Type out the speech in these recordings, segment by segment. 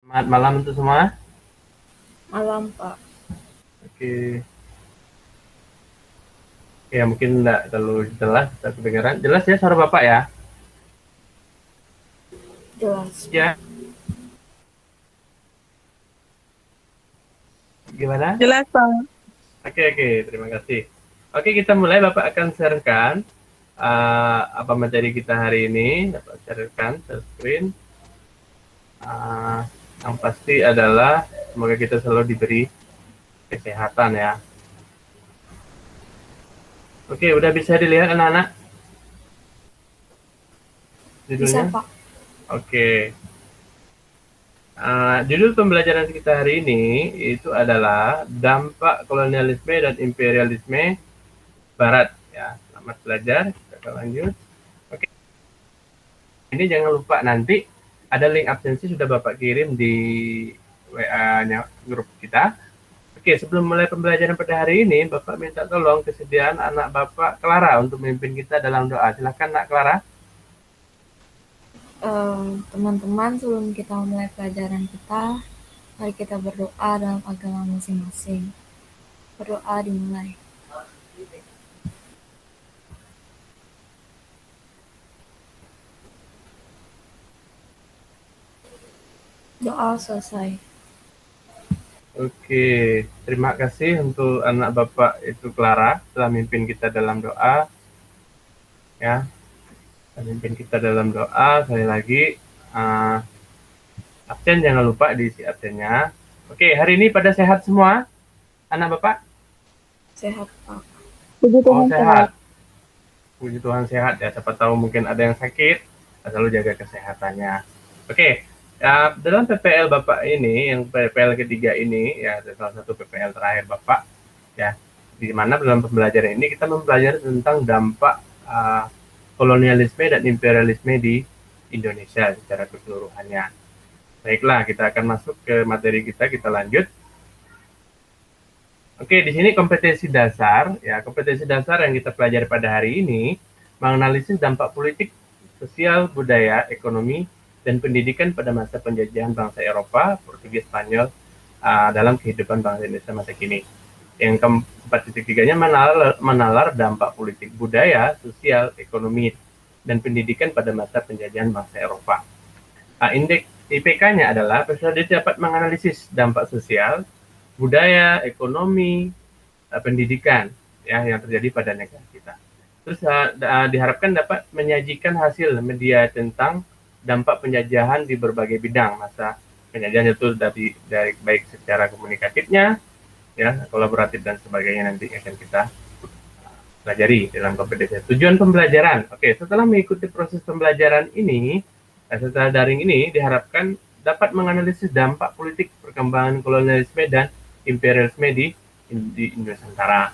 Selamat malam untuk semua. Malam, Pak. Oke, ya mungkin tidak terlalu jelas, tidak kedengaran. Jelas ya suara Bapak ya? Jelas, Pak. Ya, gimana? Jelas, Pak. Oke, terima kasih. Oke, kita mulai. Bapak akan sharekan apa materi kita hari ini. Bapak sharekan, share screen. Uh, yang pasti adalah semoga kita selalu diberi kesehatan ya. Oke, udah bisa dilihat anak-anak Bisa, judulnya? Pak. Oke. Judul pembelajaran kita hari ini itu adalah dampak kolonialisme dan imperialisme Barat. Ya, selamat belajar. Kita akan lanjut. Oke, ini jangan lupa nanti ada link absensi sudah Bapak kirim di WA-nya grup kita. Oke, sebelum mulai pembelajaran pada hari ini, Bapak minta tolong kesediaan anak Bapak Clara untuk memimpin kita dalam doa. Silakan, Nak Clara. Teman-teman, sebelum kita mulai pelajaran kita, mari kita berdoa dalam agama masing-masing. Berdoa dimulai. Doa selesai. Oke, terima kasih untuk anak Bapak itu Clara telah memimpin kita dalam doa. Ya, memimpin kita dalam doa. Sekali lagi, absen jangan lupa diisi absennya. Oke, hari ini pada sehat semua, anak Bapak? Sehat, Pak. Puji Oh, Tuhan sehat. sehat. Puji Tuhan sehat ya. Siapa tahu mungkin ada yang sakit, selalu jaga kesehatannya. Oke, ya, dalam PPL Bapak ini, yang PPL ketiga ini, ya salah satu PPL terakhir Bapak, ya, di mana dalam pembelajaran ini kita mempelajari tentang dampak kolonialisme dan imperialisme di Indonesia secara keseluruhannya. Baiklah, kita akan masuk ke materi kita lanjut. Oke, di sini kompetensi dasar, ya kompetensi dasar yang kita pelajari pada hari ini menganalisis dampak politik, sosial, budaya, ekonomi, dan pendidikan pada masa penjajahan bangsa Eropa, Portugis, Spanyol dalam kehidupan bangsa Indonesia masa kini. Yang keempat tiganya menalar dampak politik, budaya, sosial, ekonomi, dan pendidikan pada masa penjajahan bangsa Eropa. Indeks IPK-nya adalah peserta dapat menganalisis dampak sosial, budaya, ekonomi, pendidikan ya yang terjadi pada negara kita. Terus diharapkan dapat menyajikan hasil media tentang dampak penjajahan di berbagai bidang masa penjajahan itu dari baik secara komunikatifnya, ya kolaboratif dan sebagainya nanti akan kita pelajari dalam kompetensi. Tujuan pembelajaran, oke, setelah mengikuti proses pembelajaran ini, setelah daring ini diharapkan dapat menganalisis dampak politik perkembangan kolonialisme dan imperialisme di Nusantara.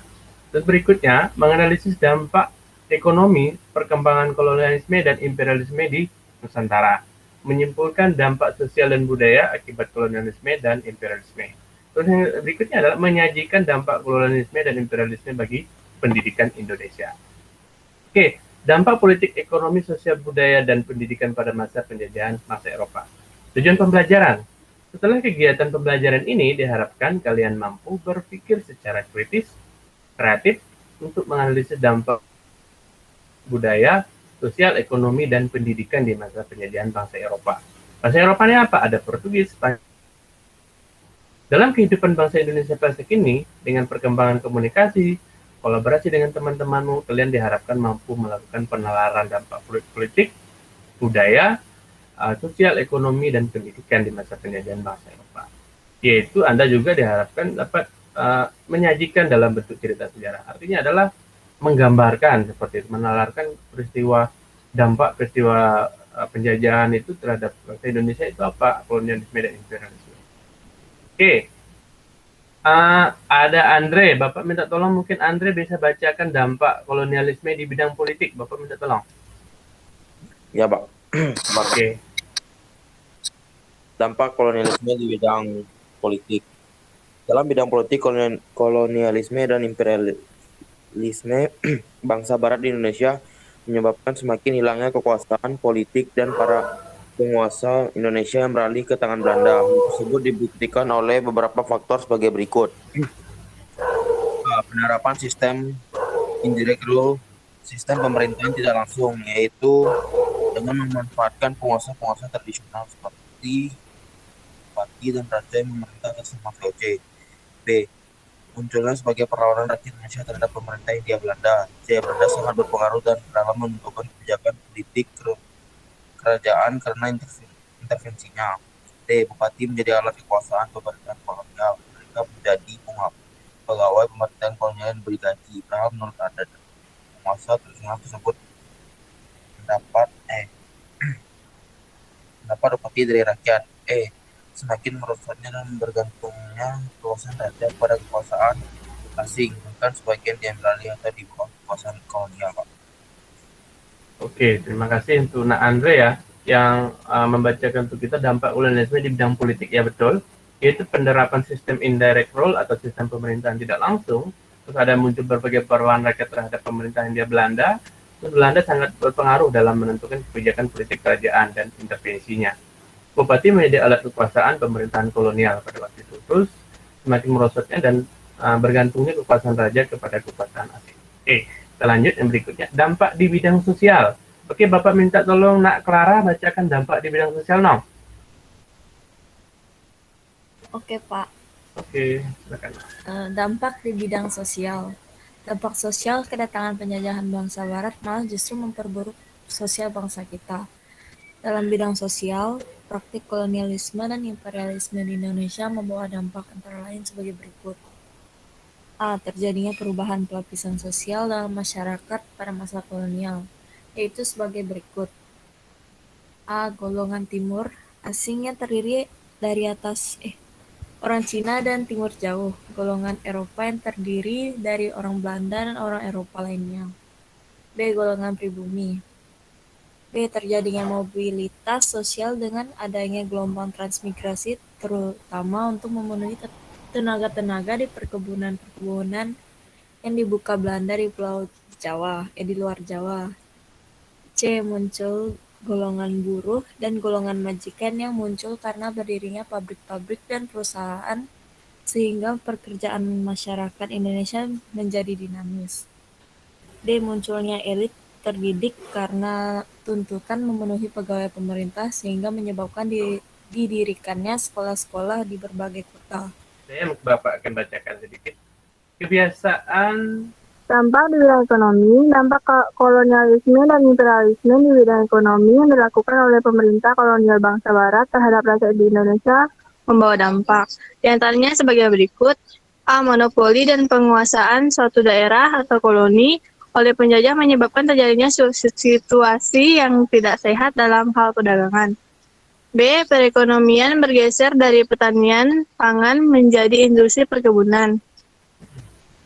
Terus berikutnya, menganalisis dampak ekonomi perkembangan kolonialisme dan imperialisme di Nusantara. Menyimpulkan dampak sosial dan budaya akibat kolonialisme dan imperialisme. Terus yang berikutnya adalah menyajikan dampak kolonialisme dan imperialisme bagi pendidikan Indonesia. Oke, dampak politik, ekonomi, sosial, budaya, dan pendidikan pada masa penjajahan masa Eropa. Tujuan pembelajaran. Setelah kegiatan pembelajaran ini, diharapkan kalian mampu berpikir secara kritis, kreatif, untuk menganalisis dampak budaya, sosial, ekonomi, dan pendidikan di masa penjajahan bangsa Eropa. Bangsa Eropa ini apa? Ada Portugis, Spanyol. Dalam kehidupan bangsa Indonesia pada kini, dengan perkembangan komunikasi, kolaborasi dengan teman-temanmu, kalian diharapkan mampu melakukan penalaran dampak politik, budaya, sosial, ekonomi, dan pendidikan di masa penjajahan bangsa Eropa. Yaitu Anda juga diharapkan dapat menyajikan dalam bentuk cerita sejarah. Artinya adalah menggambarkan seperti itu, menalarkan peristiwa dampak peristiwa penjajahan itu terhadap bangsa Indonesia itu apa, kolonialisme dan imperialisme. Oke, ada Andre. Bapak minta tolong mungkin Andre bisa bacakan dampak kolonialisme di bidang politik. Bapak minta tolong. Ya, Pak. Oke. Dampak kolonialisme di bidang politik. Dalam bidang politik, kolonialisme dan imperialisme bangsa Barat di Indonesia menyebabkan semakin hilangnya kekuasaan politik dan para penguasa Indonesia yang beralih ke tangan Belanda. Hal tersebut dibuktikan oleh beberapa faktor sebagai berikut. Penerapan sistem indirect rule, sistem pemerintahan tidak langsung, yaitu dengan memanfaatkan penguasa-penguasa tradisional seperti bupati dan raja yang memerintah atas nama VOC. B. Munculnya sebagai perlawanan rakyat Indonesia terhadap pemerintah Hindia Belanda. C. Belanda sangat berpengaruh dan dalam menentukan kebijakan politik kerajaan karena intervensinya. D. Bupati menjadi alat kekuasaan pemerintahan kolonial. Mereka menjadi pegawai pemerintahan kolonial yang diberi gaji. Padahal menurut Anda, penguasa tradisional tersebut mendapat upeti dari rakyat. Semakin merosotnya dan bergantungnya kekuasaan raja pada kekuasaan asing, bahkan sebagian diambil alih atau di bawah kekuasaan kolonial, Pak. Oke, terima kasih untuk Nak Andre ya, yang membacakan untuk kita dampak kolonialisme di bidang politik, ya betul, yaitu penerapan sistem indirect rule atau sistem pemerintahan tidak langsung, terus ada muncul berbagai perlawanan rakyat terhadap pemerintahan Hindia Belanda, terus Belanda sangat berpengaruh dalam menentukan kebijakan politik kerajaan dan intervensinya. Bupati menjadi alat kekuasaan pemerintahan kolonial pada waktu itu. Terus semakin merosotnya dan bergantungnya kekuasaan raja kepada kekuasaan asing. Oke, kita lanjut yang berikutnya. Dampak di bidang sosial. Oke, Bapak minta tolong Nak Clara bacakan dampak di bidang sosial, no? Oke, Pak. Oke, silakan. Dampak di bidang sosial. Dampak sosial kedatangan penjajahan bangsa Barat malah justru memperburuk sosial bangsa kita. Dalam bidang sosial, praktik kolonialisme dan imperialisme di Indonesia membawa dampak antara lain sebagai berikut. A. Terjadinya perubahan pelapisan sosial dalam masyarakat pada masa kolonial, yaitu sebagai berikut. A. Golongan timur asing yang terdiri dari orang Cina dan Timur Jauh. Golongan Eropa yang terdiri dari orang Belanda dan orang Eropa lainnya. B. Golongan pribumi. B. Terjadinya mobilitas sosial dengan adanya gelombang transmigrasi, terutama untuk memenuhi tenaga-tenaga di perkebunan yang dibuka Belanda di Pulau Jawa, di luar Jawa. C. Muncul golongan buruh dan golongan majikan yang muncul karena berdirinya pabrik-pabrik dan perusahaan sehingga pekerjaan masyarakat Indonesia menjadi dinamis. D. Munculnya elit terdidik karena tuntutan memenuhi pegawai pemerintah sehingga menyebabkan didirikannya sekolah-sekolah di berbagai kota. Bapak akan bacakan sedikit. Kebiasaan dampak di bidang ekonomi, dampak kolonialisme dan imperialisme di bidang ekonomi yang dilakukan oleh pemerintah kolonial bangsa Barat terhadap rakyat di Indonesia membawa dampak. Di antaranya sebagai berikut. A. Monopoli dan penguasaan suatu daerah atau koloni oleh penjajah menyebabkan terjadinya situasi yang tidak sehat dalam hal perdagangan. B. Perekonomian bergeser dari pertanian pangan menjadi industri perkebunan.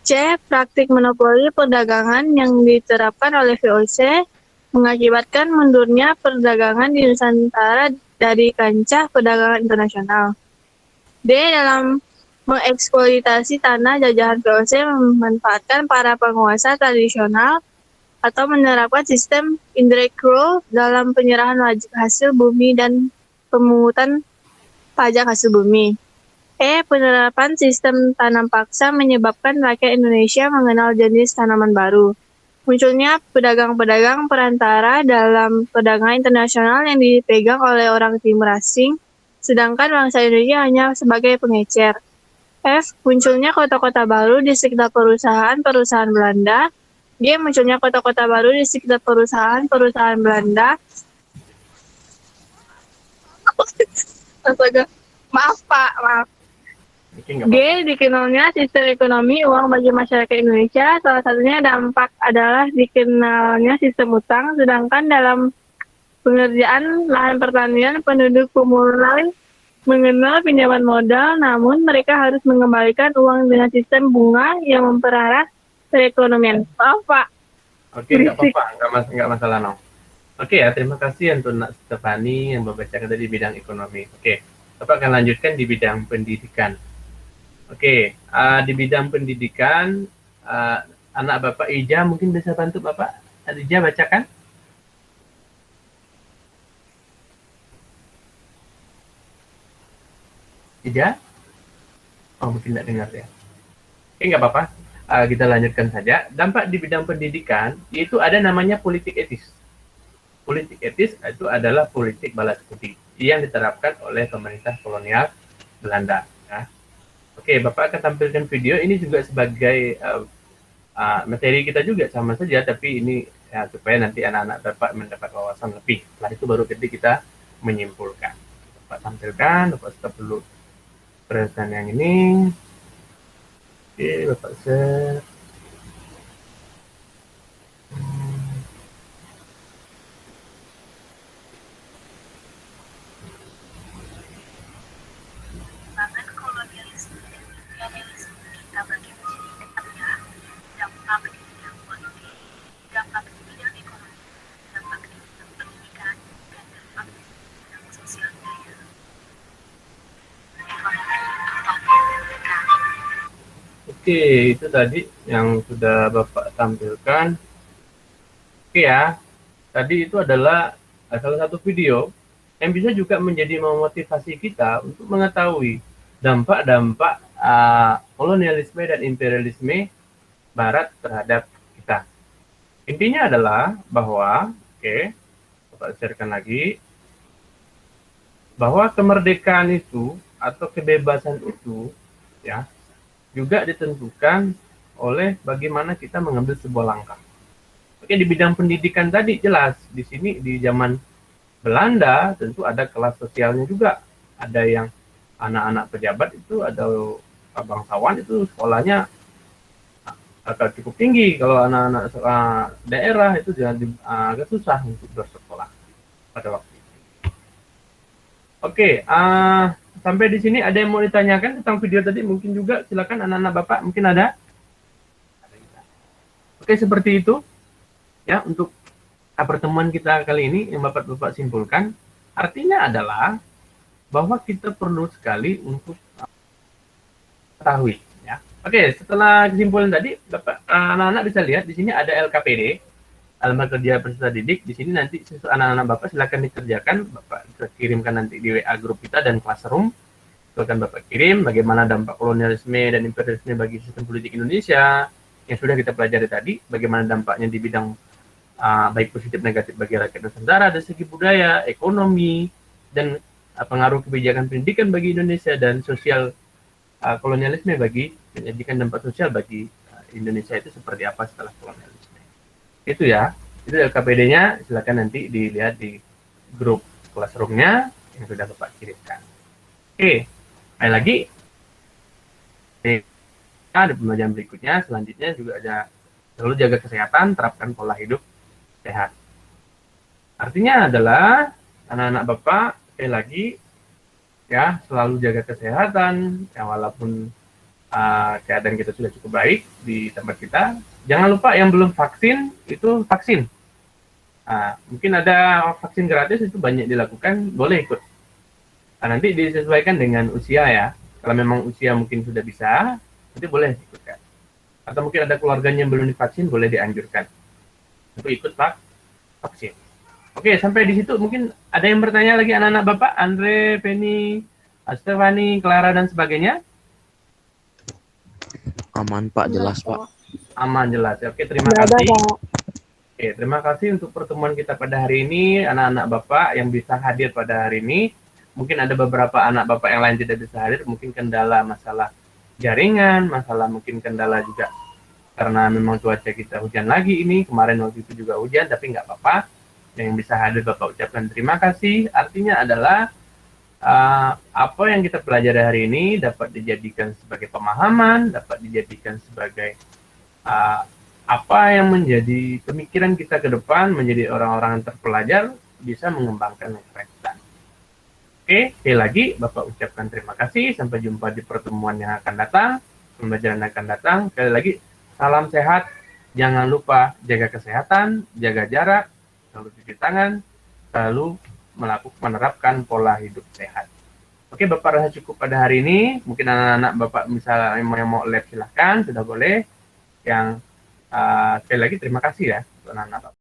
C. Praktik monopoli perdagangan yang diterapkan oleh VOC mengakibatkan mundurnya perdagangan di Nusantara dari kancah perdagangan internasional. D. Dalam mengeksploitasi tanah jajahan VOC memanfaatkan para penguasa tradisional atau menerapkan sistem indirect rule dalam penyerahan wajib hasil bumi dan pemungutan pajak hasil bumi. E. Penerapan sistem tanam paksa menyebabkan rakyat Indonesia mengenal jenis tanaman baru. Munculnya pedagang-pedagang perantara dalam perdagangan internasional yang dipegang oleh orang timur asing, sedangkan bangsa Indonesia hanya sebagai pengecer. F. Munculnya kota-kota baru di sekitar perusahaan-perusahaan Belanda. G. Munculnya kota-kota baru di sekitar perusahaan-perusahaan Belanda. Maaf, Pak. G. Dikenalnya sistem ekonomi uang bagi masyarakat Indonesia. Salah satunya dampak adalah dikenalnya sistem utang, sedangkan dalam pengerjaan lahan pertanian penduduk mulai mengenal pinjaman modal, namun mereka harus mengembalikan uang dengan sistem bunga yang mempererat perekonomian. Maaf, Pak. Oke, nggak apa-apa, nggak masalah, no. Oke ya, terima kasih untuk Nak Stefani yang membacakan tadi bidang ekonomi. Oke, Bapak akan lanjutkan di bidang pendidikan. Oke, di bidang pendidikan, anak Bapak Ija mungkin bisa bantu Bapak. Ija bacakan. Ija? Oh, mungkin tidak dengar ya. Oke, nggak apa-apa. Kita lanjutkan saja. Dampak di bidang pendidikan, itu ada namanya politik etis. Politik etis itu adalah politik balas budi yang diterapkan oleh pemerintah kolonial Belanda. Ya. Oke, Bapak akan tampilkan video ini juga sebagai materi kita juga sama saja, tapi ini ya, supaya nanti anak-anak Bapak mendapat wawasan lebih. Setelah itu baru kita menyimpulkan. Bapak tampilkan, Bapak stop dulu perasaan yang ini. Oke, Bapak share. Oke, itu tadi yang sudah Bapak tampilkan. Oke ya, tadi itu adalah salah satu video yang bisa juga menjadi memotivasi kita untuk mengetahui dampak-dampak kolonialisme dan imperialisme Barat terhadap kita. Intinya adalah bahwa, oke, Bapak sharekan lagi, bahwa kemerdekaan itu atau kebebasan itu, ya, juga ditentukan oleh bagaimana kita mengambil sebuah langkah. Oke, di bidang pendidikan tadi jelas, di sini di zaman Belanda tentu ada kelas sosialnya juga. Ada yang anak-anak pejabat itu, ada bangsawan itu sekolahnya agak cukup tinggi. Kalau anak-anak daerah itu agak susah untuk bersekolah pada waktu itu. Oke, sampai di sini ada yang mau ditanyakan tentang video tadi? Mungkin juga silakan anak-anak Bapak, mungkin ada? Oke, seperti itu ya untuk pertemuan kita kali ini yang Bapak simpulkan. Artinya adalah bahwa kita perlu sekali untuk ketahui ya. Oke, setelah kesimpulan tadi, Bapak anak-anak bisa lihat di sini ada LKPD, alamat kerja peserta didik. Di sini nanti anak-anak Bapak silakan dikerjakan, Bapak bisa kirimkan nanti di WA grup kita dan classroom. Silakan Bapak kirim bagaimana dampak kolonialisme dan imperialisme bagi sistem politik Indonesia yang sudah kita pelajari tadi, bagaimana dampaknya di bidang baik positif negatif bagi rakyat Nusantara dari segi budaya, ekonomi, dan pengaruh kebijakan pendidikan bagi Indonesia, dan sosial kolonialisme bagi pendidikan, dampak sosial bagi Indonesia itu seperti apa setelah kolonialisme. Itu ya, itu LKPD-nya, silakan nanti dilihat di grup classroom-nya yang sudah Bapak kirimkan. Oke, sekali lagi, di pembelajaran berikutnya, selanjutnya juga ada selalu jaga kesehatan, terapkan pola hidup sehat. Artinya adalah anak-anak Bapak, sekali lagi, ya selalu jaga kesehatan, ya walaupun keadaan kita sudah cukup baik di tempat kita, jangan lupa yang belum vaksin itu vaksin. Mungkin ada vaksin gratis itu banyak dilakukan, boleh ikut. Nanti disesuaikan dengan usia ya. Kalau memang usia mungkin sudah bisa, nanti boleh ikutkan. Atau mungkin ada keluarganya yang belum divaksin, boleh dianjurkan untuk ikut vaksin. Oke, sampai di situ mungkin ada yang bertanya lagi anak-anak Bapak, Andre, Penny, Stefani, Clara, dan sebagainya? Aman Pak, jelas Pak. Aman, jelas. Oke, terima kasih. Oke, terima kasih untuk pertemuan kita pada hari ini, anak-anak Bapak yang bisa hadir pada hari ini. Mungkin ada beberapa anak Bapak yang lain tidak bisa hadir, mungkin kendala masalah jaringan, masalah mungkin kendala juga karena memang cuaca kita hujan lagi ini, kemarin waktu itu juga hujan, tapi nggak apa-apa. Yang bisa hadir Bapak ucapkan terima kasih. Artinya adalah apa yang kita pelajari hari ini dapat dijadikan sebagai pemahaman, dapat dijadikan sebagai apa yang menjadi pemikiran kita ke depan, menjadi orang-orang yang terpelajar, bisa mengembangkan kecerdasan. Oke, sekali lagi Bapak ucapkan terima kasih. Sampai jumpa di pertemuan yang akan datang, pembelajaran yang akan datang. Sekali lagi, salam sehat. Jangan lupa jaga kesehatan, jaga jarak, selalu cuci tangan, selalu menerapkan pola hidup sehat. Oke, Bapak rasa cukup pada hari ini. Mungkin anak-anak Bapak misalnya yang mau lab silahkan, sudah boleh. Yang sekali lagi terima kasih ya untuk anak-anak Bapak.